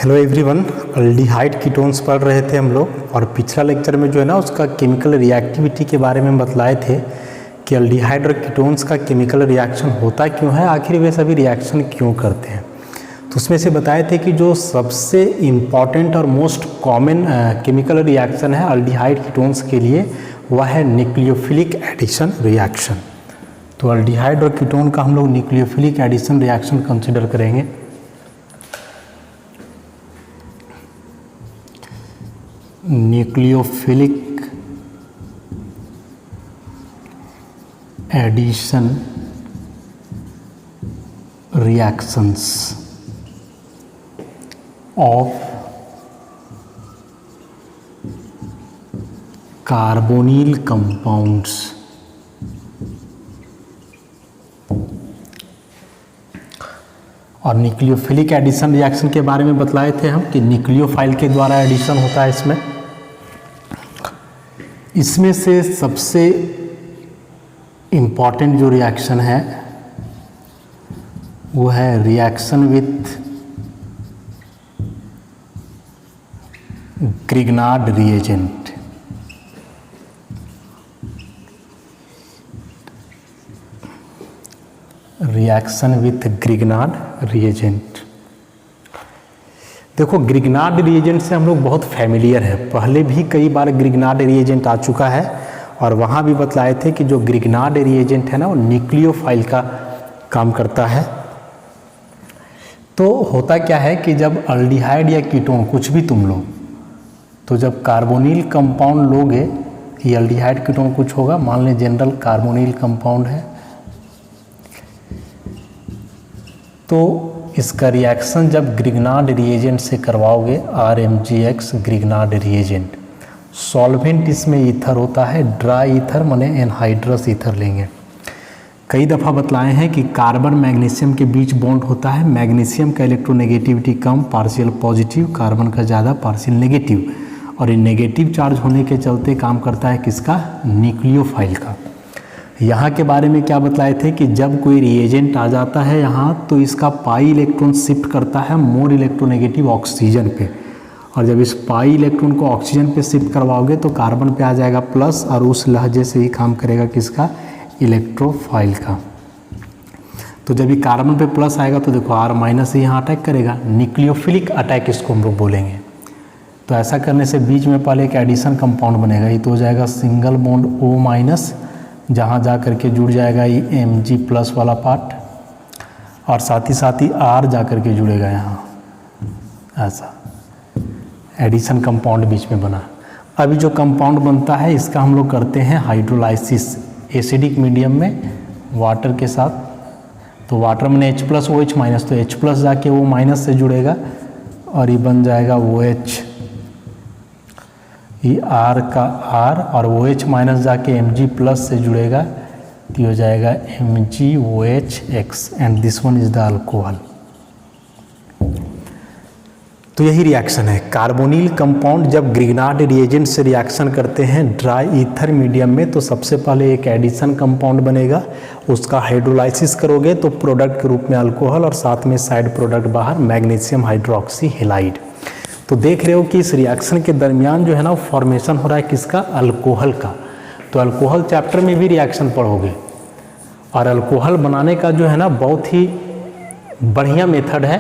Hello everyone, aldehyde ketones पढ़ रहे थे हम लोग और पिछला लेक्चर में जो है ना उसका केमिकल रिएक्टिविटी के बारे में बतलाए थे कि अल्डिहाइड और कीटोन्स का केमिकल रिएक्शन होता क्यों है, आखिर वे सभी रिएक्शन क्यों करते हैं। तो उसमें से बताए थे कि जो सबसे इम्पॉर्टेंट और मोस्ट कॉमन केमिकल रिएक्शन है अल्डिहाइड कीटोन्स के लिए वह है न्यूक्लियोफिलिक एडिशन रिएक्शन। तो अल्डिहाइड और कीटोन का हम लोग न्यूक्लियोफिलिक एडिशन रिएक्शन कंसिडर करेंगे। Nucleophilic addition reactions of carbonyl compounds और न्यूक्लियोफिलिक एडिशन रिएक्शन के बारे में बतलाए थे हम कि न्यूक्लियोफाइल के द्वारा एडिशन होता है। इसमें से सबसे इम्पॉर्टेंट जो रिएक्शन है वो है reaction with Grignard reagent. Reaction with Grignard reagent. देखो, ग्रिग्नार्ड रिएजेंट से हम लोग बहुत फैमिलियर है, पहले भी कई बार ग्रिग्नार्ड रिएजेंट आ चुका है और वहाँ भी बतलाए थे कि जो ग्रिग्नार्ड रिएजेंट है ना वो न्यूक्लियोफाइल का काम करता है। तो होता क्या है कि जब अल्डिहाइड या कीटोन कुछ भी तुम लो, तो जब कार्बोनिल कंपाउंड लोगे, ये अल्डिहाइड कीटोन कुछ होगा, मान लें जनरल कार्बोनिल कंपाउंड है, तो इसका रिएक्शन जब ग्रिग्नार्ड रिएजेंट से करवाओगे RMgX ग्रिग्नार्ड रिएजेंट, सॉल्वेंट इसमें ईथर होता है, ड्राई ईथर माने एनहाइड्रस ईथर लेंगे। कई दफ़ा बतलाए हैं कि कार्बन मैग्नीशियम के बीच बॉन्ड होता है, मैग्नीशियम का इलेक्ट्रोनेगेटिविटी कम, पार्शियल पॉजिटिव, कार्बन का ज़्यादा, पार्शियल नेगेटिव, और ये नेगेटिव चार्ज होने के चलते काम करता है किसका, न्यूक्लियोफाइल का। यहाँ के बारे में क्या बतलाए थे कि जब कोई रिएजेंट आ जाता है यहाँ तो इसका पाई इलेक्ट्रॉन शिफ्ट करता है मोर इलेक्ट्रोनेगेटिव ऑक्सीजन पे, और जब इस पाई इलेक्ट्रॉन को ऑक्सीजन पे शिफ्ट करवाओगे तो कार्बन पे आ जाएगा प्लस, और उस लहजे से ही काम करेगा किसका, इलेक्ट्रोफाइल का। तो जब ये कार्बन पे प्लस आएगा तो देखो R माइनस से यहाँ अटैक करेगा, न्यूक्लियोफिलिक अटैक इसको हम लोग बोलेंगे। तो ऐसा करने से बीच में पहले एक एडिशन कंपाउंड बनेगा, ये तो हो जाएगा सिंगल बॉन्ड O माइनस, जहाँ जा करके जुड़ जाएगा ये Mg प्लस वाला पार्ट, और साथ ही R जा करके जुड़ेगा यहाँ, ऐसा एडिशन कंपाउंड बीच में बना। अभी जो कंपाउंड बनता है इसका हम लोग करते हैं हाइड्रोलाइसिस एसिडिक मीडियम में वाटर के साथ। तो वाटर में H प्लस OH माइनस, तो H प्लस जाके O माइनस से जुड़ेगा और ये बन जाएगा OH, ये R का R, और OH माइनस जाके Mg प्लस से जुड़ेगा तो हो जाएगा MgOH and this one is the alcohol. तो यही रिएक्शन है। कार्बोनिल कंपाउंड जब ग्रिग्नार्ड रिएजेंट से रिएक्शन करते हैं ड्राई ईथर मीडियम में, तो सबसे पहले एक एडिशन कंपाउंड बनेगा, उसका हाइड्रोलाइसिस करोगे तो प्रोडक्ट के रूप में अल्कोहल, और साथ में साइड प्रोडक्ट बाहर मैग्नीशियम हाइड्रोक्सी हैलाइड। तो देख रहे हो कि इस रिएक्शन के दरमियान जो है ना फॉर्मेशन हो रहा है किसका, अल्कोहल का। तो अल्कोहल चैप्टर में भी रिएक्शन पढ़ोगे, और अल्कोहल बनाने का जो है ना बहुत ही बढ़िया मेथड है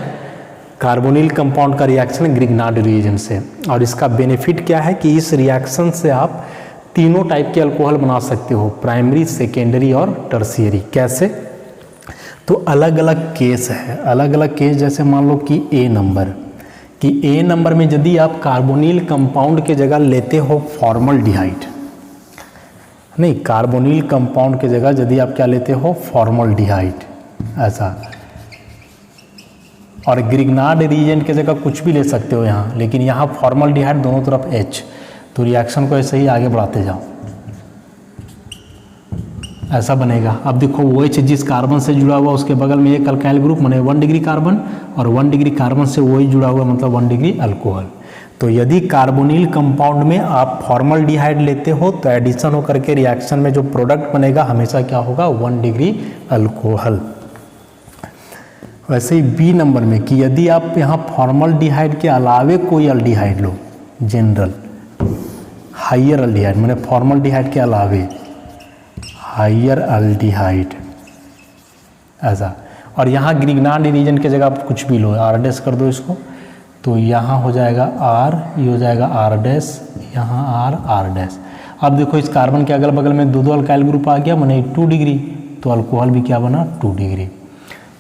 कार्बोनिल कंपाउंड का रिएक्शन ग्रिग्नार्ड रिएजेंट से। और इसका बेनिफिट क्या है कि इस रिएक्शन से आप तीनों टाइप के अल्कोहल बना सकते हो, प्राइमरी, सेकेंडरी और टर्शियरी। कैसे, तो अलग अलग केस है, अलग अलग केस। जैसे मान लो कि ए नंबर में यदि आप कार्बोनिल कंपाउंड के जगह लेते हो फॉर्मल्डिहाइड, नहीं, कार्बोनिल कंपाउंड के जगह यदि आप क्या लेते हो, फॉर्मल्डिहाइड, ऐसा। और ग्रिग्नार्ड रिएजेंट की जगह कुछ भी ले सकते हो यहाँ, लेकिन यहाँ फॉर्मल्डिहाइड दोनों तरफ H, तो रिएक्शन को ऐसे ही आगे बढ़ाते जाओ, ऐसा बनेगा। अब देखो OH जिस कार्बन से जुड़ा हुआ उसके बगल में एक अल्काइल ग्रुप माने 1 डिग्री कार्बन, और 1 डिग्री कार्बन से OH जुड़ा हुआ मतलब 1 डिग्री अल्कोहल। तो यदि कार्बोनिल कंपाउंड में आप फॉर्मल्डिहाइड लेते हो तो एडिशन होकर के रिएक्शन में जो प्रोडक्ट बनेगा हमेशा क्या होगा, 1 डिग्री अल्कोहल। वैसे ही बी नंबर में कि यदि आप यहाँ फॉर्मल्डिहाइड के अलावे कोई अल्डिहाइड लो, जनरल हाइयर अल्डिहाइड माने फॉर्मल्डिहाइड के अलावे हाइयर अल्डिहाइड ऐसा, और यहाँ ग्रिग्नार्ड रिएजेंट की जगह आप कुछ भी लो, आर डैश कर दो इसको, तो यहाँ हो जाएगा आर, ये हो जाएगा आर डैश, यहाँ आर डैश। अब देखो इस कार्बन के अगल बगल में दो दो अल्काइल ग्रुप आ गया, माने 2 डिग्री, तो अल्कोहल भी क्या बना 2 डिग्री।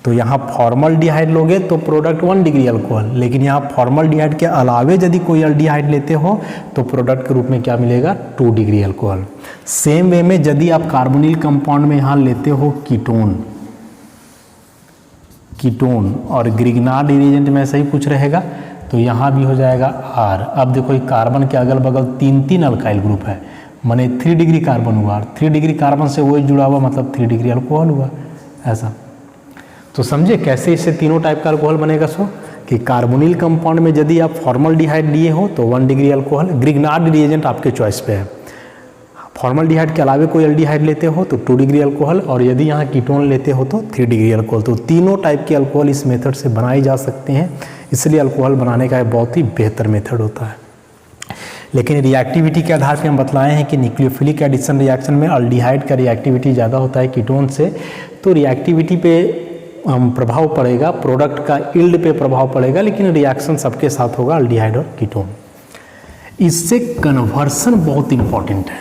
तो यहाँ फॉर्मल्डिहाइड लोगे तो प्रोडक्ट 1 डिग्री अल्कोहल, लेकिन यहाँ फॉर्मल्डिहाइड के अलावे यदि कोई अल्डिहाइड लेते हो तो प्रोडक्ट के रूप में क्या मिलेगा 2 डिग्री अल्कोहल। सेम वे में यदि आप कार्बोनिल कंपाउंड में यहाँ लेते हो कीटोन और ग्रिग्नार्ड रिएजेंट में ऐसा ही कुछ रहेगा, तो यहाँ भी हो जाएगा आर। अब देखो कार्बन के अगल बगल 3 अल्काइल ग्रुप है, माने 3 डिग्री कार्बन हुआ, 3 डिग्री कार्बन से वही जुड़ा हुआ मतलब 3 डिग्री अल्कोहल हुआ ऐसा। तो समझे कैसे इससे तीनों टाइप का अल्कोहल बनेगा। सो कि कार्बोनिल कंपाउंड में यदि आप फॉर्मल्डिहाइड लिए हो तो 1 डिग्री अल्कोहल, ग्रिग्नार्ड रिएजेंट आपके चॉइस पे है। फॉर्मल्डिहाइड के अलावे कोई अल्डिहाइड लेते हो तो 2 डिग्री अल्कोहल, और यदि यहाँ कीटोन लेते हो तो 3 डिग्री अल्कोहल। तो तीनों टाइप के अल्कोहल इस मेथड से बनाए जा सकते हैं, इसलिए अल्कोहल बनाने का बहुत ही बेहतर मेथड होता है। लेकिन रिएक्टिविटी के आधार पर हम बतलाए हैं कि न्यूक्लियोफिलिक एडिशन रिएक्शन में अल्डिहाइड का रिएक्टिविटी ज़्यादा होता है कीटोन से, तो रिएक्टिविटी पे प्रभाव पड़ेगा, प्रोडक्ट का यील्ड पे प्रभाव पड़ेगा, लेकिन रिएक्शन सबके साथ होगा अल्डिहाइड और कीटोन। इससे कन्वर्सन बहुत इंपॉर्टेंट है।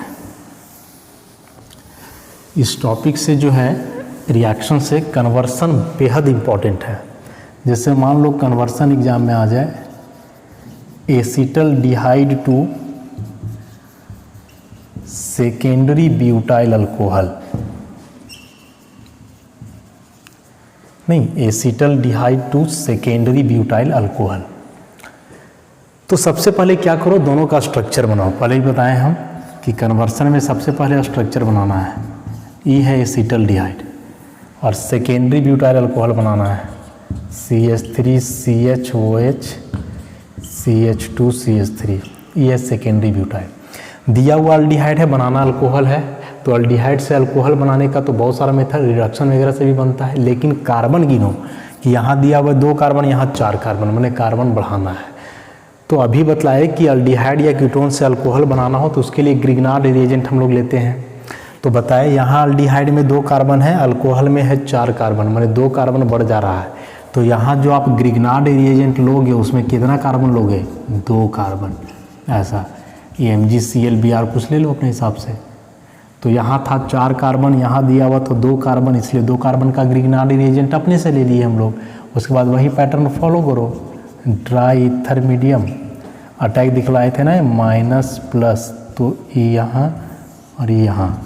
इस टॉपिक से जो है रिएक्शन से कन्वर्सन बेहद इंपॉर्टेंट है। जैसे मान लो कन्वर्सन एग्जाम में आ जाए, acetaldehyde to secondary butyl alcohol, नहीं acetaldehyde to secondary butyl alcohol, तो सबसे पहले क्या करो, दोनों का स्ट्रक्चर बनाओ। पहले ही बताएं हम कि कन्वर्सन में सबसे पहले स्ट्रक्चर बनाना है, ये है एसिटल्डिहाइड, और सेकेंडरी ब्यूटाइल अल्कोहल बनाना है CH3CHOH CH2CH3, ये है सेकेंडरी ब्यूटाइल। दिया हुआ अल्डिहाइड है, बनाना अल्कोहल है, तो अल्डिहाइड से अल्कोहल बनाने का तो बहुत सारा मेथड रिडक्शन वगैरह से भी बनता है, लेकिन कार्बन गिनो कि यहाँ दिया हुआ 2 कार्बन, यहाँ 4 कार्बन, मैंने कार्बन बढ़ाना है। तो अभी बतलाए कि अल्डिहाइड या कीटोन से अल्कोहल बनाना हो तो उसके लिए ग्रिग्नार्ड रिएजेंट हम लोग लेते हैं। तो बताए यहाँ अल्डिहाइड में 2 कार्बन है, अल्कोहल में है 4 कार्बन, मैंने 2 कार्बन बढ़ जा रहा है। तो यहाँ जो आप ग्रिग्नार्ड रिएजेंट लोगे उसमें कितना कार्बन लोगे, 2 कार्बन ऐसा। MgClBr कुछ ले लो अपने हिसाब से। तो यहाँ था 4 कार्बन, यहाँ दिया हुआ तो 2 कार्बन, इसलिए 2 कार्बन का ग्रिग्नार्ड रिएजेंट अपने से ले लिए हम लोग। उसके बाद वही पैटर्न फॉलो करो, ड्राई ईथर मीडियम अटैक दिखलाए थे ना, माइनस प्लस, तो ये यहाँ और ये यहाँ,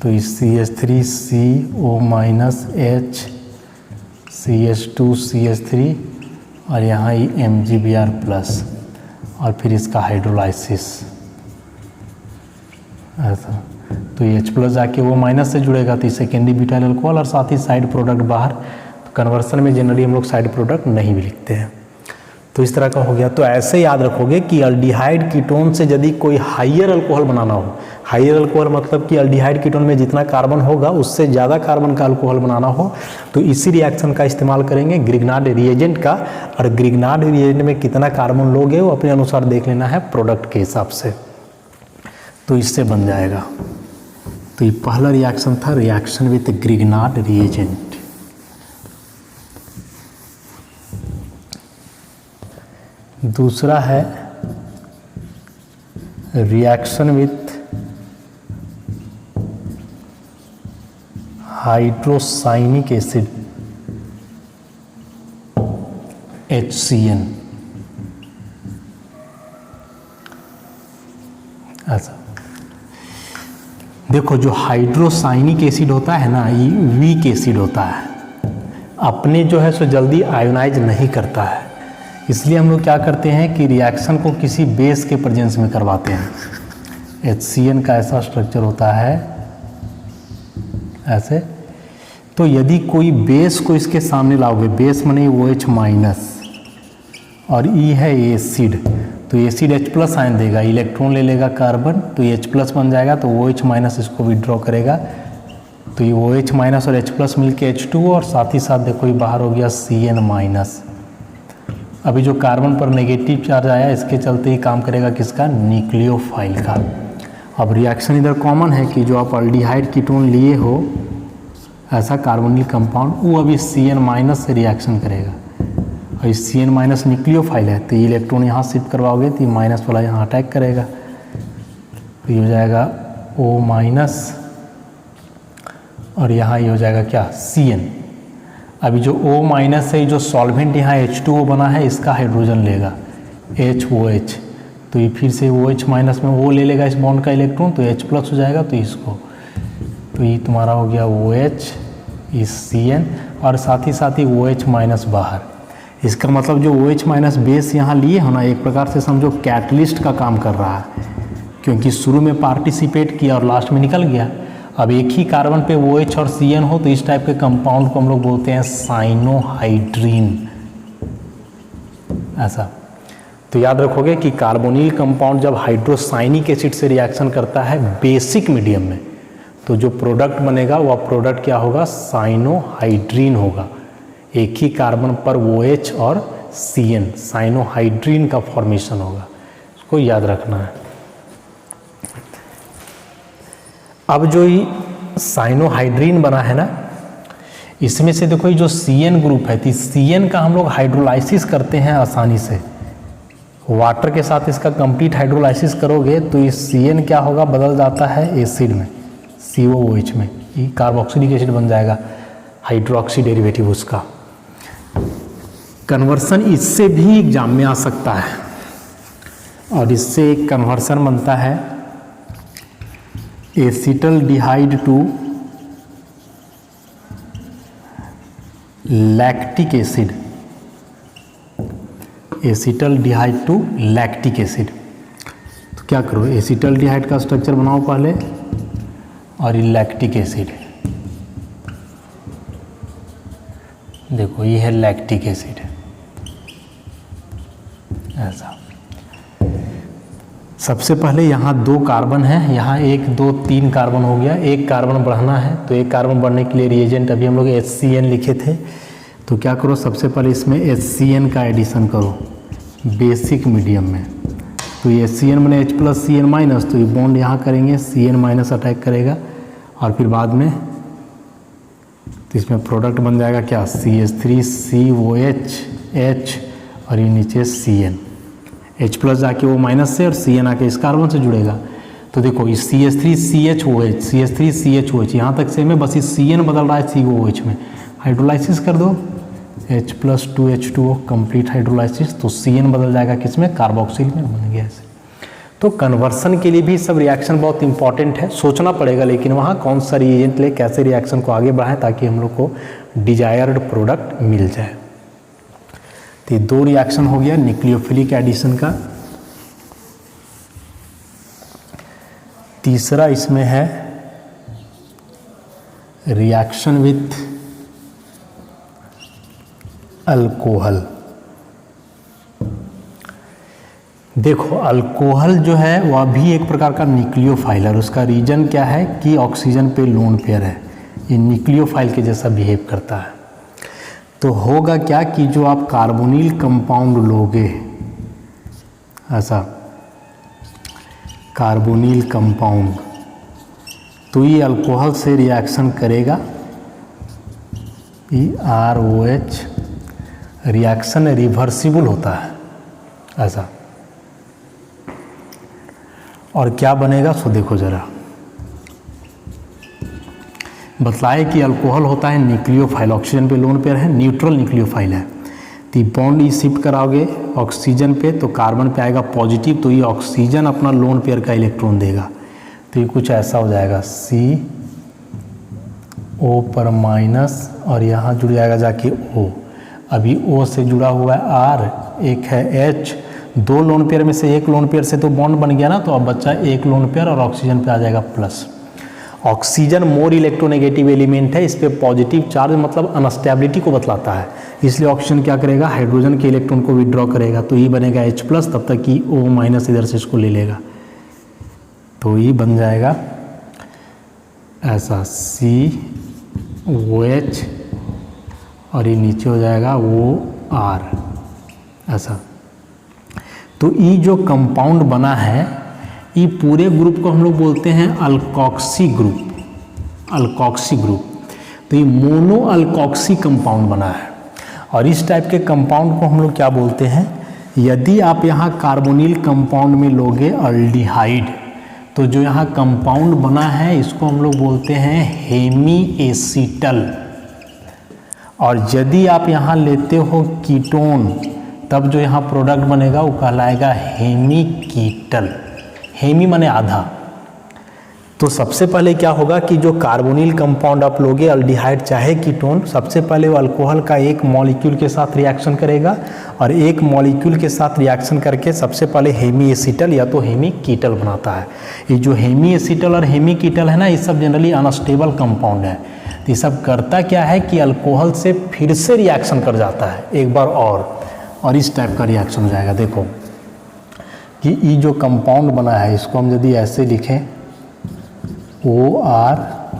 तो इस CH3CO माइनस H CH2CH3 और यहाँ ये MgBr प्लस, और फिर इसका हाइड्रोलाइसिस ऐसा। तो ये H प्लस जाके वो माइनस से जुड़ेगा, तो सेकेंडरी ब्यूटाइल अल्कोहल, और साथ ही साइड प्रोडक्ट बाहर। तो कन्वर्सन में जनरली हम लोग साइड प्रोडक्ट नहीं भी लिखते हैं। तो इस तरह का हो गया। तो ऐसे याद रखोगे कि अल्डिहाइड कीटोन से यदि कोई हाइयर अल्कोहल बनाना हो, हाइयर अल्कोहल मतलब कि अल्डिहाइड कीटोन में जितना कार्बन होगा उससे ज़्यादा कार्बन का अल्कोहल बनाना हो, तो इसी रिएक्शन का इस्तेमाल करेंगे, ग्रिग्नार्ड रिएजेंट का। और ग्रिग्नार्ड रिएजेंट में कितना कार्बन लोगे वो अपने अनुसार देख लेना है प्रोडक्ट के हिसाब से, तो इससे बन जाएगा। तो ये पहला रिएक्शन था, रिएक्शन विथ ग्रिग्नार्ड रिएजेंट। दूसरा है reaction with hydrocyanic acid HCN ऐसा। देखो जो हाइड्रोसाइनिक एसिड होता है ना, ये वीक एसिड होता है, अपने जो है सो जल्दी आयोनाइज नहीं करता है, इसलिए हम लोग क्या करते हैं कि रिएक्शन को किसी बेस के प्रेजेंस में करवाते हैं। HCN का ऐसा स्ट्रक्चर होता है ऐसे। तो यदि कोई बेस को इसके सामने लाओगे, बेस माने OH माइनस और E है एसिड, तो एसिड H प्लस आयन देगा, इलेक्ट्रॉन ले लेगा कार्बन, तो H प्लस बन जाएगा, तो OH माइनस इसको विड्रॉ करेगा तो ये OH माइनस और H प्लस मिल के H2 और साथ ही साथ देखो ये बाहर हो गया Cn माइनस। अभी जो कार्बन पर नेगेटिव चार्ज आया इसके चलते ही काम करेगा किसका, न्यूक्लियोफाइल का। अब रिएक्शन इधर कॉमन है कि जो आप अल्डिहाइड कीटोन लिए हो ऐसा कार्बोनिल कंपाउंड, वो अभी Cn माइनस से रिएक्शन करेगा और इस Cn माइनस न्यूक्लियोफाइल है तो ये इलेक्ट्रॉन यहाँ शिफ्ट करवाओगे तो ये माइनस वाला यहाँ अटैक करेगा, तो ये हो जाएगा O माइनस और यहाँ ये हो जाएगा क्या, Cn। अभी जो O माइनस है जो सॉल्वेंट यहाँ H2O बना है इसका हाइड्रोजन लेगा HOH, तो ये फिर से OH माइनस में वो ले लेगा इस बॉन्ड का इलेक्ट्रॉन तो H प्लस हो जाएगा, तो इसको तो ये तुम्हारा हो गया OH इस Cn और साथ ही OH माइनस बाहर। इसका मतलब जो OH माइनस बेस यहाँ लिए हो ना, एक प्रकार से समझो कैटलिस्ट का काम कर रहा है, क्योंकि शुरू में पार्टिसिपेट किया और लास्ट में निकल गया। अब एक ही कार्बन पे OH और Cn हो तो इस टाइप के कंपाउंड को हम लोग बोलते हैं साइनोहाइड्रीन, ऐसा। तो याद रखोगे कि कार्बोनिल कंपाउंड जब हाइड्रोसाइनिक एसिड से रिएक्शन करता है बेसिक मीडियम में, तो जो प्रोडक्ट बनेगा वह प्रोडक्ट क्या होगा, साइनोहाइड्रीन होगा। एक ही कार्बन पर OH और Cn, साइनोहाइड्रीन का फॉर्मेशन होगा, इसको याद रखना है। अब जो ये साइनोहाइड्रीन बना है ना, इसमें से देखो ये जो Cn ग्रुप है तो Cn का हम लोग हाइड्रोलाइसिस करते हैं आसानी से, वाटर के साथ इसका कंप्लीट हाइड्रोलाइसिस करोगे तो ये Cn क्या होगा, बदल जाता है एसिड में COOH में, ये कार्बोक्सिलिक एसिड बन जाएगा, हाइड्रोक्सी डेरिवेटिव उसका। कन्वर्सन इससे भी एग्जाम में आ सकता है और इससे एक कन्वर्सन बनता है acetaldehyde to lactic acid, acetaldehyde to lactic acid. तो क्या करो, एसिटल्डिहाइड का स्ट्रक्चर बनाओ पहले और ये लैक्टिक एसिड, देखो ये है लैक्टिक एसिड, ऐसा। सबसे पहले यहाँ 2 कार्बन है, यहाँ 1 2 3 कार्बन हो गया, 1 कार्बन बढ़ना है तो 1 कार्बन बढ़ने के लिए रिएजेंट अभी हम लोग HCN लिखे थे, तो क्या करो सबसे पहले इसमें HCN का एडिशन करो बेसिक मीडियम में, तो ये HCN बने H प्लस Cn माइनस, तो ये बॉन्ड यहाँ करेंगे Cn माइनस अटैक करेगा और फिर बाद में तो इसमें प्रोडक्ट बन जाएगा क्या, CH3COH H और ये नीचे Cn, H प्लस जाके वो माइनस से और Cn आके इस कार्बन से जुड़ेगा। तो देखो इस CH3CHOH, CH3CHOH यहाँ तक सेम है, बस इस Cn बदल रहा है COOH में, हाइड्रोलाइसिस कर दो H plus 2H2O complete hydrolysis, तो Cn बदल जाएगा किसमें, कार्बोक्सिल में, बन गया ऐसे। तो कन्वर्सन के लिए भी सब रिएक्शन बहुत इंपॉर्टेंट है, सोचना पड़ेगा लेकिन वहाँ कौन सा रिएजेंट ले, कैसे रिएक्शन को आगे बढ़ाएं ताकि हम लोग को डिजायर्ड प्रोडक्ट मिल जाए। तो ये 2 रिएक्शन हो गया न्यूक्लियोफिलिक एडिशन का। तीसरा इसमें है रिएक्शन विथ अल्कोहल। देखो अल्कोहल जो है वह भी एक प्रकार का न्यूक्लियोफाइल है, उसका रीजन क्या है कि ऑक्सीजन पे लोन पेयर है, ये न्यूक्लियोफाइल के जैसा बिहेव करता है। तो होगा क्या कि जो आप कार्बोनिल कंपाउंड लोगे, ऐसा कार्बोनिल कंपाउंड, तो ये अल्कोहल से रिएक्शन करेगा, ROH, रिएक्शन रिवर्सिबल होता है ऐसा। और क्या बनेगा सो देखो जरा, बतलाए कि अल्कोहल होता है न्यूक्लियोफाइल, ऑक्सीजन पे लोन पेयर है, न्यूट्रल न्यूक्लियोफाइल है, तो बॉन्ड ये शिफ्ट कराओगे ऑक्सीजन पे तो कार्बन पे आएगा पॉजिटिव, तो ये ऑक्सीजन अपना लोन पेयर का इलेक्ट्रॉन देगा, तो ये कुछ ऐसा हो जाएगा CO पर माइनस और यहाँ जुड़ जाएगा जाके O, अभी O से जुड़ा हुआ है R, एक है H, 2 लोन पेयर में से 1 लोन पेयर से तो बॉन्ड बन गया ना, तो अब बच्चा 1 लोन पेयर और ऑक्सीजन पे आ जाएगा plus. Oxygen more electronegative element है, इस पे पॉजिटिव चार्ज मतलब अनस्टेबिलिटी को बतलाता है, इसलिए ऑक्सीजन क्या करेगा, हाइड्रोजन के इलेक्ट्रॉन को विड्रॉ करेगा, तो ये बनेगा H प्लस, तब तक कि O माइनस इधर से इसको ले लेगा, तो ये बन जाएगा ऐसा COH और ये नीचे हो जाएगा OR ऐसा। तो ये जो कंपाउंड बना है ये पूरे ग्रुप को हम लोग बोलते हैं अल्कोक्सी ग्रुप, अल्कोक्सी ग्रुप। तो ये मोनो अल्कोक्सी कंपाउंड बना है। और इस टाइप के कंपाउंड को हम लोग क्या बोलते हैं, यदि आप यहाँ कार्बोनिल कंपाउंड में लोगे अल्डिहाइड, तो जो यहाँ कंपाउंड बना है इसको हम लोग बोलते हैं हेमी एसीटल। और यदि आप यहाँ लेते हो कीटोन, तब जो यहाँ प्रोडक्ट बनेगा वो कहलाएगा हेमी कीटल। हेमी माने आधा। तो सबसे पहले क्या होगा कि जो कार्बोनिल कंपाउंड आप लोगे अल्डिहाइड चाहे कीटोन, सबसे पहले वो अल्कोहल का एक मॉलिक्यूल के साथ रिएक्शन करेगा और एक मॉलिक्यूल के साथ रिएक्शन करके सबसे पहले हेमी एसीटल या तो हेमी कीटल बनाता है। ये जो हेमी एसीटल और हेमी कीटल है ना, ये सब जनरली अनस्टेबल कंपाउंड है। तो ये सब करता क्या है कि अल्कोहल से फिर से रिएक्शन कर जाता है एक बार और इस टाइप का रिएक्शन हो जाएगा। देखो कि ये जो कंपाउंड बना है इसको हम यदि ऐसे लिखें OR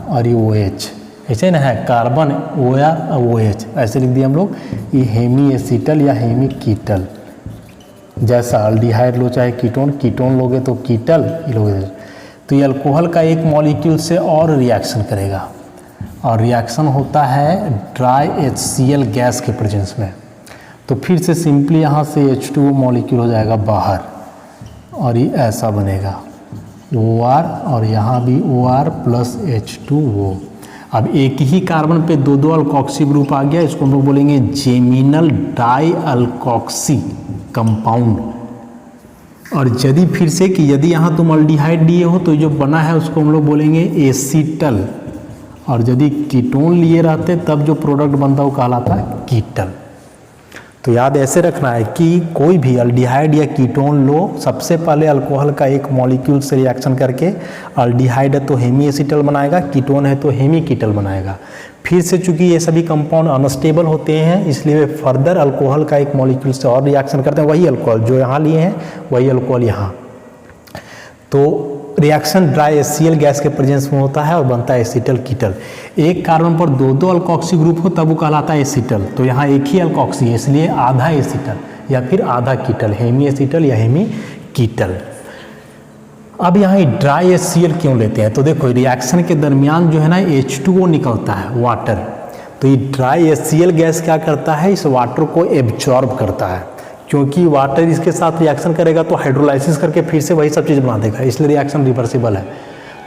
और ये OH, ऐसे ना है कार्बन OR और OH ऐसे लिख दिए हम लोग। ये हेमी एसीटल या हेमी कीटल, जैसा अल्डिहाइड लो चाहे कीटोन, कीटोन लोगे तो कीटल ये लोगे। तो ये अल्कोहल का एक मॉलिक्यूल से और रिएक्शन करेगा और रिएक्शन होता है ड्राई HCl गैस के प्रेजेंस में। तो फिर से सिंपली यहाँ से H2O मॉलिक्यूल हो जाएगा बाहर और ये ऐसा बनेगा OR और यहाँ भी OR प्लस H2O। अब एक ही कार्बन पे दो दो अल्कोक्सी ग्रुप आ गया, इसको हम लोग बोलेंगे जेमिनल डाई अल्कोक्सी कंपाउंड। और यदि फिर से कि यदि यहाँ तुम अल्डिहाइड लिए हो तो जो बना है उसको हम लोग बोलेंगे एसीटल, और यदि कीटोन लिए रहते तब जो प्रोडक्ट बनता वो कहलाता कीटल। तो याद ऐसे रखना है कि कोई भी अल्डिहाइड या कीटोन लो, सबसे पहले अल्कोहल का एक मॉलिक्यूल से रिएक्शन करके अल्डिहाइड है तो हेमी एसीटल बनाएगा, कीटोन है तो हेमी कीटल बनाएगा। फिर से चूंकि ये सभी कंपाउंड अनस्टेबल होते हैं इसलिए वे फर्दर अल्कोहल का एक मॉलिक्यूल से और रिएक्शन करते हैं, वही अल्कोहल जो यहाँ लिए हैं वही अल्कोहल यहाँ। तो रिएक्शन ड्राई HCl गैस के प्रेजेंस में होता है और बनता है एसीटल कीटल। एक कार्बन पर दो दो अल्कोक्सी ग्रुप हो तब वो कहलाता है एसीटल। तो यहाँ एक ही अल्कोक्सी है इसलिए आधा एसीटल या फिर आधा कीटल, हेमी एसीटल या हेमी कीटल। अब यहाँ ड्राई HCl क्यों लेते हैं, तो देखो रिएक्शन के दरमियान जो है ना H2O निकलता है वाटर। तो ये ड्राई HCl गैस क्या करता है, इस वाटर को एब्जॉर्ब करता है, क्योंकि वाटर इसके साथ रिएक्शन करेगा तो हाइड्रोलाइसिस करके फिर से वही सब चीज़ बना देगा, इसलिए रिएक्शन रिवर्सिबल है।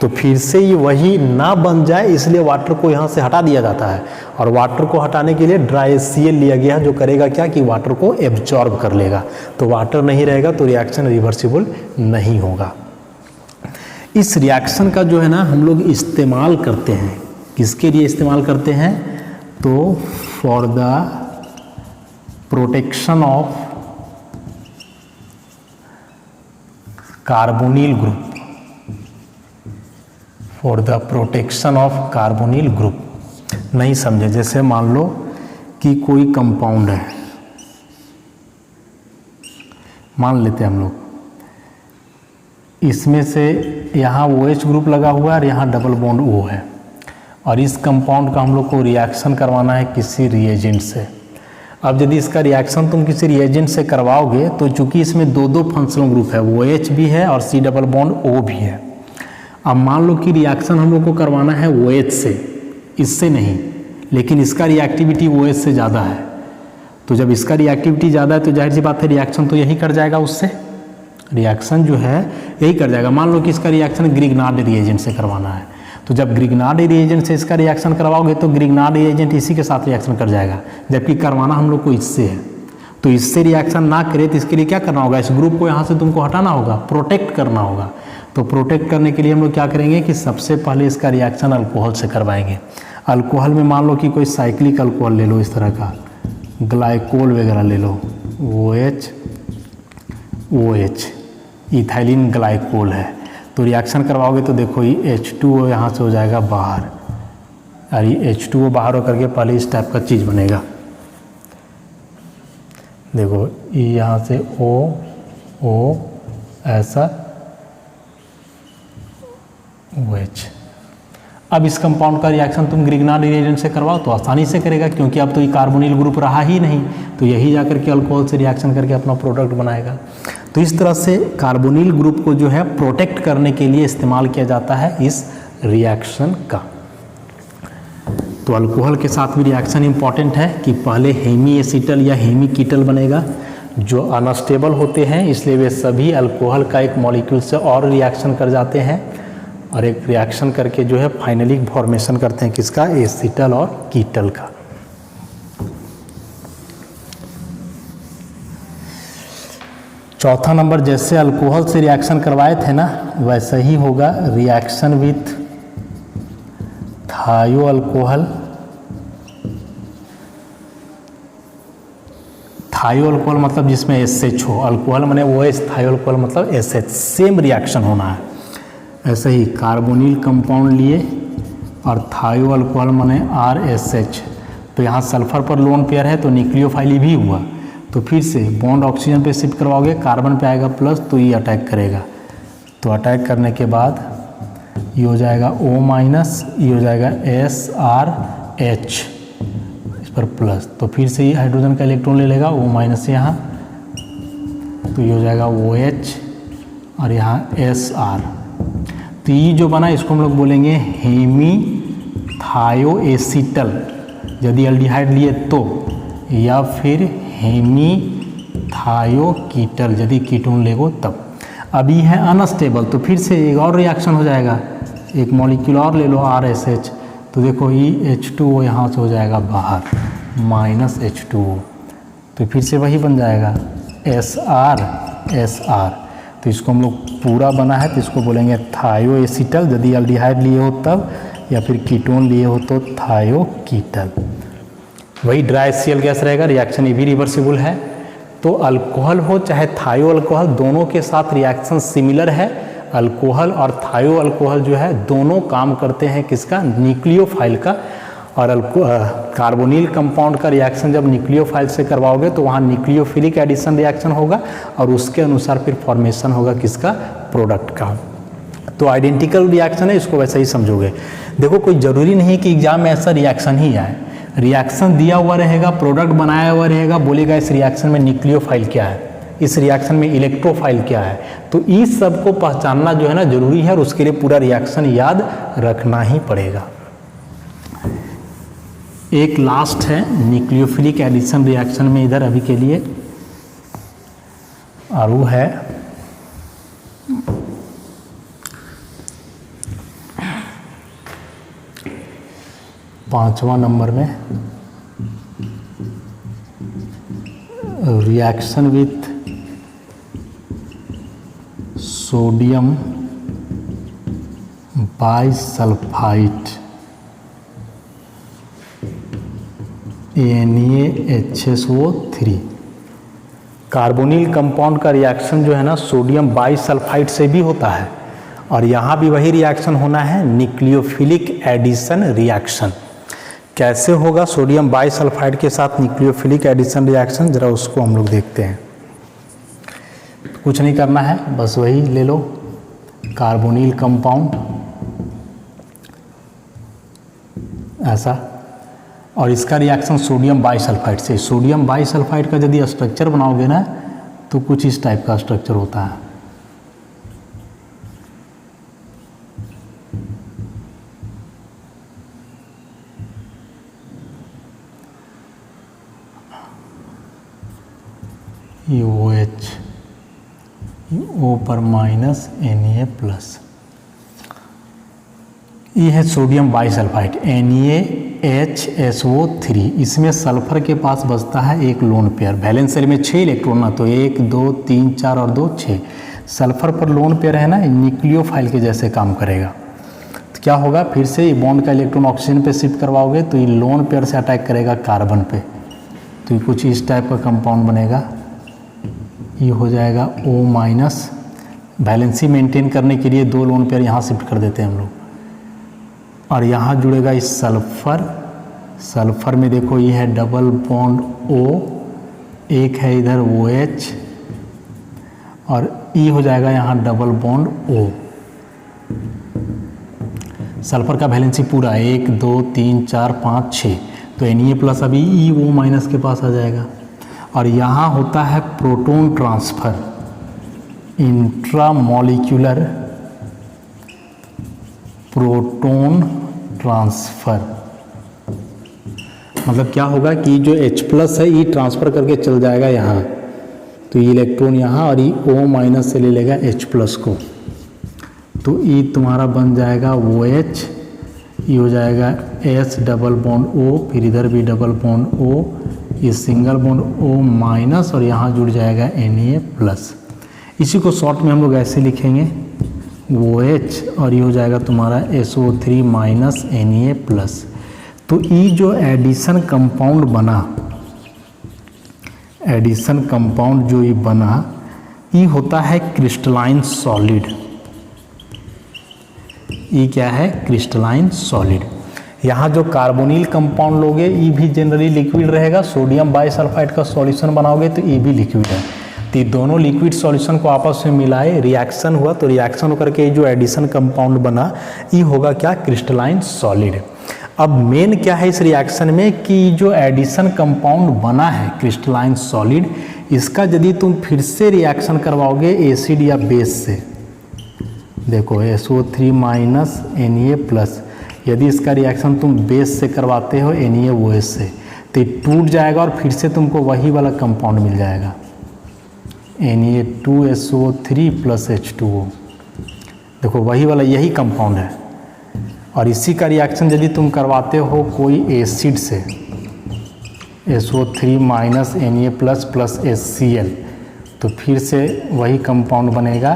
तो फिर से ये वही ना बन जाए इसलिए वाटर को यहाँ से हटा दिया जाता है, और वाटर को हटाने के लिए ड्राई HCl लिया गया जो करेगा क्या कि वाटर को एब्जॉर्ब कर लेगा। तो वाटर नहीं रहेगा तो रिएक्शन रिवर्सिबल नहीं होगा। इस रिएक्शन का जो है ना हम लोग इस्तेमाल करते हैं, किसके लिए इस्तेमाल करते हैं, तो for the protection of carbonyl group, for the protection of carbonyl group. नहीं समझे, जैसे मान लो कि कोई कंपाउंड है, मान लेते हैं हम लोग, इसमें से यहाँ OH ग्रुप लगा हुआ है और यहाँ डबल बॉन्ड O है, और इस कंपाउंड का हम लोग को रिएक्शन करवाना है किसी रिएजेंट से। अब यदि इसका रिएक्शन तुम किसी रिएजेंट से करवाओगे तो चूंकि इसमें दो दो फंक्शनल ग्रुप है, OH भी है और C डबल बॉन्ड O भी है। अब मान लो कि रिएक्शन हम लोग को करवाना है OH से, इससे नहीं, लेकिन इसका रिएक्टिविटी OH से ज़्यादा है। तो जब इसका रिएक्टिविटी ज़्यादा है तो जाहिर सी बात है रिएक्शन तो यही कर जाएगा, उससे रिएक्शन जो है यही कर जाएगा। मान लो कि इसका रिएक्शन ग्रिग्नार्ड रिएजेंट से करवाना है, तो जब ग्रिग्नार्ड रिएजेंट से इसका रिएक्शन करवाओगे तो ग्रिग्नार्ड रिएजेंट इसी के साथ रिएक्शन कर जाएगा, जबकि करवाना हम लोग को इससे है। तो इससे रिएक्शन ना करे तो इसके लिए क्या करना होगा, इस ग्रुप को यहाँ से तुमको हटाना होगा, प्रोटेक्ट करना होगा। तो प्रोटेक्ट करने के लिए हम लोग क्या करेंगे कि सबसे पहले इसका रिएक्शन अल्कोहल से करवाएंगे। अल्कोहल में मान लो कि कोई साइक्लिक अल्कोहल ले लो, इस तरह का ग्लाइकोल वगैरह ले लो, OH इथाइलिन ग्लाइकोल है। तो रिएक्शन करवाओगे तो देखो ये H2O यहाँ से हो जाएगा बाहर, और ये H2O बाहर होकर के पहले इस टाइप का चीज़ बनेगा। देखो ये यहाँ से O ऐसा OH। अब इस कंपाउंड का रिएक्शन तुम ग्रिग्नार्ड रिएजेंट से करवाओ तो आसानी से करेगा, क्योंकि अब तो ये कार्बोनिल ग्रुप रहा ही नहीं, तो यही जाकर के अल्कोहल से रिएक्शन करके अपना प्रोडक्ट बनाएगा। तो इस तरह से कार्बोनिल ग्रुप को जो है प्रोटेक्ट करने के लिए इस्तेमाल किया जाता है इस रिएक्शन का। तो अल्कोहल के साथ भी रिएक्शन इंपॉर्टेंट है कि पहले हेमी एसिटल या हेमी कीटल बनेगा, जो अनस्टेबल होते हैं इसलिए वे सभी अल्कोहल का एक मॉलिक्यूल से और रिएक्शन कर जाते हैं, और एक रिएक्शन करके जो है फाइनली फॉर्मेशन करते हैं किसका, एसिटल और कीटल का। चौथा नंबर, जैसे अल्कोहल से रिएक्शन करवाए थे ना वैसा ही होगा रिएक्शन विथ थायो अल्कोहल। थायो अल्कोहल मतलब जिसमें SH हो, अल्कोहल माने OH, थायो अल्कोहल मतलब SH, सेम रिएक्शन होना है। ऐसे ही कार्बोनिल कंपाउंड लिए और थायो अल्कोहल माने RSH, तो यहाँ सल्फर पर लोन पेयर है तो न्यूक्लियोफाइली भी हुआ, तो फिर से बॉन्ड ऑक्सीजन पे शिफ्ट करवाओगे, कार्बन पे आएगा प्लस तो ये अटैक करेगा, तो अटैक करने के बाद ये हो जाएगा O-, ये हो जाएगा SRH, इस पर प्लस, तो फिर से ये हाइड्रोजन का इलेक्ट्रॉन ले लेगा O- यहाँ, तो ये हो जाएगा OH और यहाँ SR। तो ये जो बना इसको हम लोग बोलेंगे हेमी थायोएसिटल यदि एल्डिहाइड लिए तो, या फिर हेमी थायोकीटल यदि कीटोन लेगो तब। अब ये है अनस्टेबल, तो फिर से एक और रिएक्शन हो जाएगा, एक मॉलिक्यूल और ले लो RSH, तो देखो ये H2O यहाँ से हो जाएगा बाहर -H2O, तो फिर से वही बन जाएगा SR। तो इसको हम लोग पूरा बना है तो इसको बोलेंगे थायोएसिटल यदि एल्डिहाइड लिए हो तब, या फिर कीटोन लिए हो तो थायोकीटल। वही ड्राई HCl गैस रहेगा, रिएक्शन ये भी रिवर्सिबल है। तो अल्कोहल हो चाहे थायो अल्कोहल, दोनों के साथ रिएक्शन सिमिलर है। अल्कोहल और थायो अल्कोहल जो है दोनों काम करते हैं किसका, न्यूक्लियोफाइल का, और कार्बोनिल कंपाउंड का रिएक्शन जब न्यूक्लियोफाइल से करवाओगे तो वहाँ न्यूक्लियोफिलिक एडिशन रिएक्शन होगा और उसके अनुसार फिर फॉर्मेशन होगा किसका, प्रोडक्ट का। तो आइडेंटिकल रिएक्शन है, इसको वैसे ही समझोगे। देखो कोई ज़रूरी नहीं कि एग्जाम में ऐसा रिएक्शन ही आए, रिएक्शन दिया हुआ रहेगा, प्रोडक्ट बनाया हुआ रहेगा, बोलेगा इस रिएक्शन में न्यूक्लियोफाइल क्या है, इस रिएक्शन में इलेक्ट्रोफाइल क्या है, तो इस सब को पहचानना जो है ना जरूरी है, और उसके लिए पूरा रिएक्शन याद रखना ही पड़ेगा। एक लास्ट है न्यूक्लियोफिलिक एडिशन रिएक्शन में इधर अभी के लिए, और वो है पांचवा नंबर में reaction with sodium bisulphide NaHSO3। Carbonyl compound का रिएक्शन जो है ना सोडियम बाइसल्फाइड से भी होता है, और यहाँ भी वही रिएक्शन होना है, न्यूक्लियोफिलिक एडिशन रिएक्शन। कैसे होगा सोडियम बाइसल्फाइड के साथ न्यूक्लियोफिलिक एडिशन रिएक्शन, जरा उसको हम लोग देखते हैं। कुछ नहीं करना है, बस वही ले लो कार्बोनिल कंपाउंड ऐसा, और इसका रिएक्शन सोडियम बाइसल्फाइड से। सोडियम बाइसल्फाइड का यदि स्ट्रक्चर बनाओगे ना तो कुछ इस टाइप का स्ट्रक्चर होता है। ये OH, O पर माइनस Na+, ये है सोडियम बाइसल्फाइड NaHSO3। इसमें सल्फर के पास बचता है एक लोन पेयर, वैलेंस शेल में 6 इलेक्ट्रॉन ना, तो 1 2 3 4 और 2 6। सल्फर पर लोन पेयर है ना, न्यूक्लियोफाइल के जैसे काम करेगा। तो क्या होगा, फिर से ये बॉन्ड का इलेक्ट्रॉन ऑक्सीजन पे शिफ्ट करवाओगे तो ये लोन पेयर से अटैक करेगा कार्बन पे, तो ये कुछ इस टाइप का कंपाउंड बनेगा। ये हो जाएगा O-, वैलेंसी मेंटेन करने के लिए 2 लोन पेयर यहाँ शिफ्ट कर देते हैं हम लोग, और यहाँ जुड़ेगा इस सल्फर। सल्फर में देखो ये है डबल बॉन्ड O, एक है इधर OH, और ये हो जाएगा यहाँ डबल बॉन्ड O। सल्फर का वैलेंसी पूरा 1 2 3 4 5 6, तो Na+ अभी EO- के पास आ जाएगा। और यहाँ होता है proton transfer, intramolecular proton transfer. मतलब क्या होगा कि जो H+ है ये ट्रांसफ़र करके चल जाएगा यहाँ, तो ये इलेक्ट्रॉन यहाँ और ये O- से ले लेगा H+ को, तो E तुम्हारा बन जाएगा OH, ये हो जाएगा S डबल बॉन्ड O, फिर इधर भी डबल बॉन्ड O, ये सिंगल बॉन्ड O- और यहाँ जुड़ जाएगा Na+। इसी को शॉर्ट में हम लोग ऐसे लिखेंगे OH, और ये हो जाएगा तुम्हारा SO3 Na+। तो ये जो एडिशन कंपाउंड बना, एडिशन कंपाउंड जो ये बना, ये होता है क्रिस्टलाइन सॉलिड। ये क्या है? Crystalline solid. यहाँ जो कार्बोनिल कंपाउंड लोगे ये भी जनरली लिक्विड रहेगा, सोडियम बाइसल्फाइड का सॉल्यूशन बनाओगे तो ये भी लिक्विड है। तो ये दोनों लिक्विड सॉल्यूशन को आपस में मिलाए, रिएक्शन हुआ, तो रिएक्शन होकर के जो एडिशन कंपाउंड बना ये होगा क्या? Crystalline solid. अब मेन क्या है इस रिएक्शन में कि जो एडिशन कंपाउंड बना है क्रिस्टलाइन सॉलिड, इसका यदि तुम फिर से रिएक्शन करवाओगे एसिड या बेस से, देखो SO3 Na+, यदि इसका रिएक्शन तुम बेस से करवाते हो NaOH से, तो टूट जाएगा और फिर से तुमको वही वाला कंपाउंड मिल जाएगा Na2SO3 + H2O। देखो वही वाला यही कंपाउंड है। और इसी का रिएक्शन यदि तुम करवाते हो कोई एसिड से, SO3 Na+ + HCl, तो फिर से वही कंपाउंड बनेगा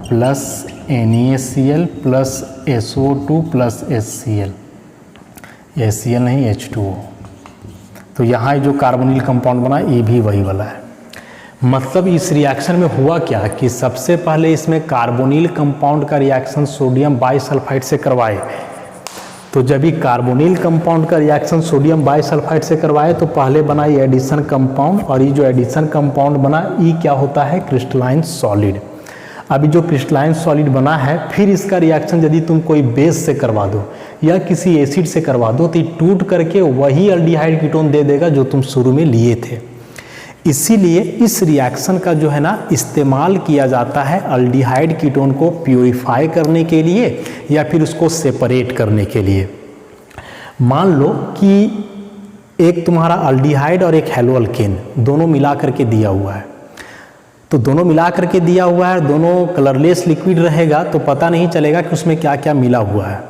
plus NaCl + SO2 + HCl, HCl नहीं H2O। तो यहाँ जो कार्बोनिल कंपाउंड बना ये भी वही वाला है। मतलब इस रिएक्शन में हुआ क्या कि सबसे पहले इसमें कार्बोनिल कंपाउंड का रिएक्शन सोडियम बाइसल्फाइड से करवाए, तो जब ये कार्बोनिल कंपाउंड का रिएक्शन सोडियम बाइसल्फाइड से करवाए तो पहले बना ये एडिशन कंपाउंड, और ये जो एडिशन कंपाउंड बना ये क्या होता है? Crystalline solid. अभी जो क्रिस्टलाइन सॉलिड बना है फिर इसका रिएक्शन यदि तुम कोई बेस से करवा दो या किसी एसिड से करवा दो तो ये टूट करके वही अल्डिहाइड कीटोन दे देगा जो तुम शुरू में लिए थे। इसीलिए इस रिएक्शन का जो है ना इस्तेमाल किया जाता है अल्डिहाइड कीटोन को प्यूरिफाई करने के लिए या फिर उसको सेपरेट करने के लिए। मान लो कि एक तुम्हारा अल्डिहाइड और एक हैलोअल्केन दोनों मिला करके दिया हुआ है, तो दोनों मिला करके दिया हुआ है, दोनों कलरलेस लिक्विड रहेगा तो पता नहीं चलेगा कि उसमें क्या क्या मिला हुआ है।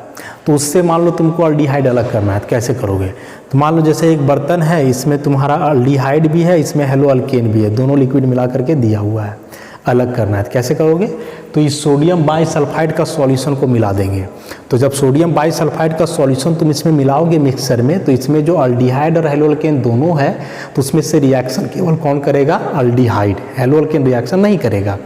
तो उससे मान लो तुमको अल्डिहाइड अलग करना है तो कैसे करोगे? तो मान लो जैसे एक बर्तन है, इसमें तुम्हारा अल्डिहाइड भी है, इसमें हैलोअल्केन भी है, दोनों लिक्विड मिला करके दिया हुआ है, अलग करना है तो कैसे करोगे? तो इस सोडियम बाइसल्फाइड का सॉल्यूशन को मिला देंगे। तो जब सोडियम बाइसल्फाइड का सॉल्यूशन तुम इसमें मिलाओगे मिक्सर में, तो इसमें जो अल्डिहाइड और हैलोअल्केन दोनों है तो उसमें से रिएक्शन केवल कौन करेगा? अल्डिहाइड। हैलोअल्केन रिएक्शन नहीं करेगा।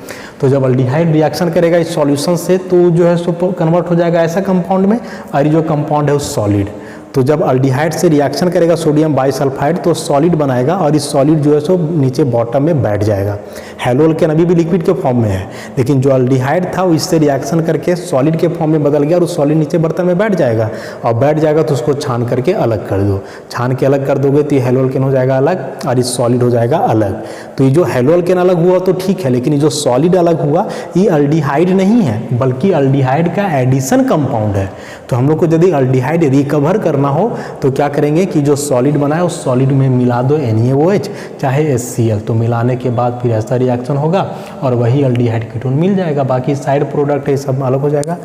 तो जब अल्डिहाइड रिएक्शन करेगा इस सॉल्यूशन से तो जो है सो कन्वर्ट हो जाएगा ऐसा कंपाउंड में, और जो कंपाउंड है वो सॉलिड। तो जब अल्डिहाइड से रिएक्शन करेगा सोडियम बाइसल्फाइड तो सॉलिड बनाएगा, और इस सॉलिड जो है सो नीचे बॉटम में बैठ जाएगा। हैलोअल्केन अभी भी लिक्विड के फॉर्म में है, लेकिन जो अल्डिहाइड था वो इससे रिएक्शन करके सॉलिड के फॉर्म में बदल गया और उस सॉलिड नीचे बर्तन में बैठ जाएगा। और बैठ जाएगा तो उसको छान करके अलग कर दो, छान के अलग कर दोगे तो ये हैलोअल्केन हो जाएगा अलग और इस सॉलिड हो जाएगा अलग। तो ये जो हैलोअल्केन अलग हुआ तो ठीक है, लेकिन ये जो सॉलिड अलग हुआ ये अल्डिहाइड नहीं है बल्कि अल्डिहाइड का एडिशन कंपाउंड है। तो हम लोग को यदि अल्डिहाइड रिकवर करना हो तो क्या करेंगे कि जो सॉलिड बना है उस सॉलिड में मिला दो NaOH चाहे HCl, तो मिलाने के बाद फिर ऐसा रिएक्शन होगा और वही अल्डिहाइड कीटोन मिल जाएगा। बाकी साइड प्रोडक्ट है सब अलग हो जाएगा।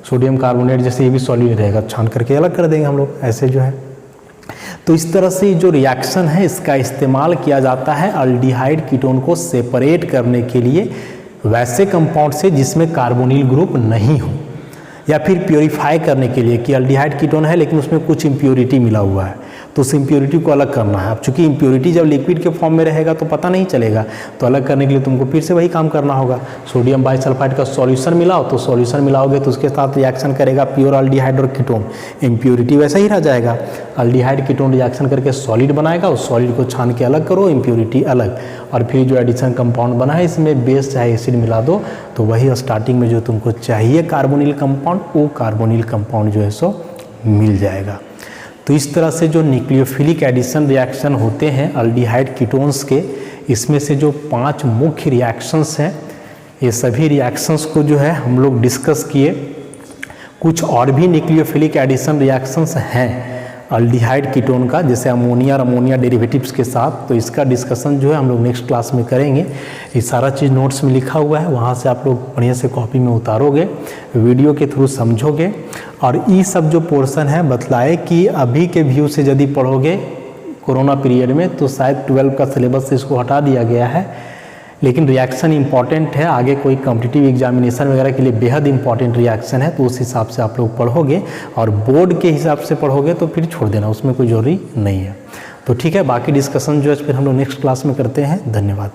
सोडियम कार्बोनेट जैसे ये भी सॉलिड रहेगा, छान करके अलग कर देंगे हम लोग ऐसे जो है। तो इस तरह से जो रिएक्शन है इसका इस्तेमाल किया जाता है अल्डिहाइड कीटोन को सेपरेट करने के लिए वैसे कंपाउंड से जिसमें कार्बोनिल ग्रुप नहीं हो, या फिर प्योरीफाई करने के लिए कि अल्डिहाइड कीटोन है लेकिन उसमें कुछ इम्प्योरिटी मिला हुआ है तो उस इम्प्योरिटी को अलग करना है। अब चूंकि इम्प्योरिटी जब लिक्विड के फॉर्म में रहेगा तो पता नहीं चलेगा, तो अलग करने के लिए तुमको फिर से वही काम करना होगा। सोडियम बाइसल्फाइड का सॉल्यूशन मिलाओ, तो सॉल्यूशन मिलाओगे तो उसके साथ रिएक्शन करेगा प्योर अल्डिहाइड और कीटोन, इम्प्योरिटी वैसा ही रह जाएगा। अल्डिहाइड कीटोन रिएक्शन करके सॉलिड बनाएगा, उस सॉलिड को छान के अलग करो, इम्प्योरिटी अलग, और फिर जो एडिशन कंपाउंड बना है इसमें बेस चाहे एसिड मिला दो, तो वही स्टार्टिंग में जो तुमको चाहिए कार्बोनिल कंपाउंड, वो कार्बोनिल कंपाउंड जो है सो मिल जाएगा। तो इस तरह से जो न्यूक्लियोफिलिक एडिशन रिएक्शन होते हैं अल्डिहाइड कीटोन्स के, इसमें से जो 5 मुख्य रिएक्शंस हैं, ये सभी रिएक्शंस को जो है हम लोग डिस्कस किए। कुछ और भी न्यूक्लियोफिलिक एडिशन रिएक्शंस हैं अल्डिहाइड कीटोन का, जैसे अमोनिया और अमोनिया डेरिवेटिव्स के साथ, तो इसका डिस्कशन जो है हम लोग नेक्स्ट क्लास में करेंगे। ये सारा चीज़ नोट्स में लिखा हुआ है, वहाँ से आप लोग बढ़िया से कॉपी में उतारोगे, वीडियो के थ्रू समझोगे, और ये सब जो पोर्शन है बतलाए कि अभी के व्यू से यदि पढ़ोगे कोरोना पीरियड में तो शायद 12 का सिलेबस से इसको हटा दिया गया है, लेकिन रिएक्शन इंपॉर्टेंट है, आगे कोई कॉम्पिटिटिव एग्जामिनेशन वगैरह के लिए बेहद इंपॉर्टेंट रिएक्शन है, तो उस हिसाब से आप लोग पढ़ोगे, और बोर्ड के हिसाब से पढ़ोगे तो फिर छोड़ देना, उसमें कोई जरूरी नहीं है। तो ठीक है, बाकी डिस्कशन जो है फिर हम लोग नेक्स्ट क्लास में करते हैं। धन्यवाद।